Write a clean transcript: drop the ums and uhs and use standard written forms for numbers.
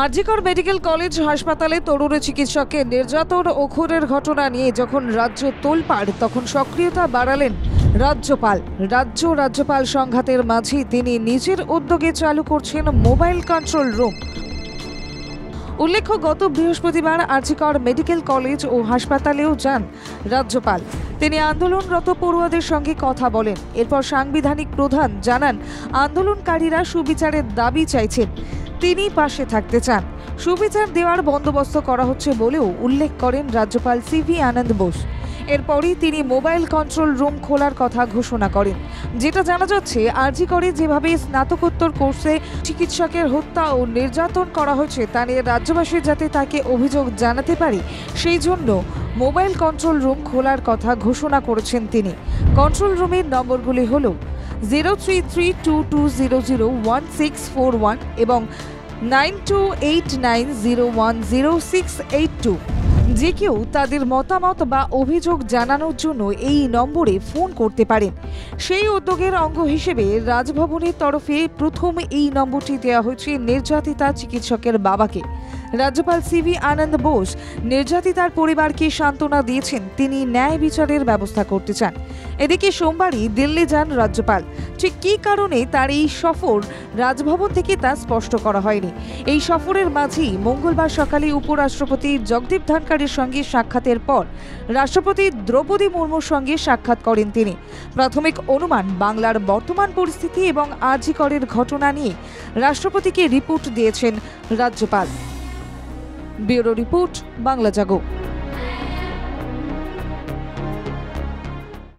RG Kar medical college হাসপাতালে তরুণ চিকিৎসককে নির্যাতন ও খুনের ঘটনা নিয়ে যখন রাজ্য তোলপাড়, তখন সক্রিয়তা বাড়ালেন রাজ্যপাল সংঘাতের মাঝে তিনি নিজের উদ্যোগে চালু করছেন মোবাইল কন্ট্রোল রুম। উল্লেখ্য, গত বৃহস্পতিবার আরজিকর মেডিকেল কলেজ ও হাসপাতালেও যান রাজ্যপাল। তিনি আন্দোলনরত পড়ুয়াদের সঙ্গে কথা বলেন। এরপর সাংবিধানিক প্রধান জানান, আন্দোলনকারীরা সুবিচারের দাবি চাইছেন, তিনি পাশে থাকতে চান। সুবিচার দেওয়ার বন্দোবস্ত করা হচ্ছে বলেও উল্লেখ করেন রাজ্যপাল সিভি আনন্দ বোস। এরপরই তিনি মোবাইল কন্ট্রোল রুম খোলার কথা ঘোষণা করেন। যেটা জানা যাচ্ছে, আরজিকরে যেভাবে স্নাতকোত্তর কোর্সে চিকিৎসকের হত্যা ও নির্যাতন করা হয়েছে তা নিয়ে রাজ্যবাসী যাতে তাকে অভিযোগ জানাতে পারে, সেই জন্য মোবাইল কন্ট্রোল রুম খোলার কথা ঘোষণা করেছেন তিনি। কন্ট্রোল রুমের নম্বরগুলি হল 0332200161 এবং 9289010682। যে কেউ তাদের মতামত বা অভিযোগ জানানোর জন্য এই নম্বরে ফোন করতে পারেন। সেই উদ্যোগের অঙ্গ হিসেবে রাজভবনের তরফে প্রথম এই নম্বরটি দেওয়া হয়েছে নির্যাতিতা চিকিৎসকের বাবাকে। রাজ্যপাল সিভি আনন্দ বোস নির্যাতিতার পরিবারকে সান্ত্বনা দিয়েছেন, তিনি ন্যায় বিচারের ব্যবস্থা করতে চান। এদিকে সোমবারই দিল্লি যান রাজ্যপাল। ঠিক কী কারণে তার এই সফর রাজভবন থেকে তা স্পষ্ট করা হয়নি। এই সফরের মাঝেই মঙ্গলবার সকালে উপরাষ্ট্রপতি জগদীপ ধনখড়ের সঙ্গে সাক্ষাতের পর রাষ্ট্রপতি দ্রৌপদী মুর্মুর সঙ্গে সাক্ষাৎ করেন তিনি। প্রাথমিক অনুমান, বাংলার বর্তমান পরিস্থিতি এবং আরজিকরের ঘটনা নিয়ে রাষ্ট্রপতিকে রিপোর্ট দিয়েছেন রাজ্যপাল। ব্যুরো রিপোর্ট, বাংলা জাগো।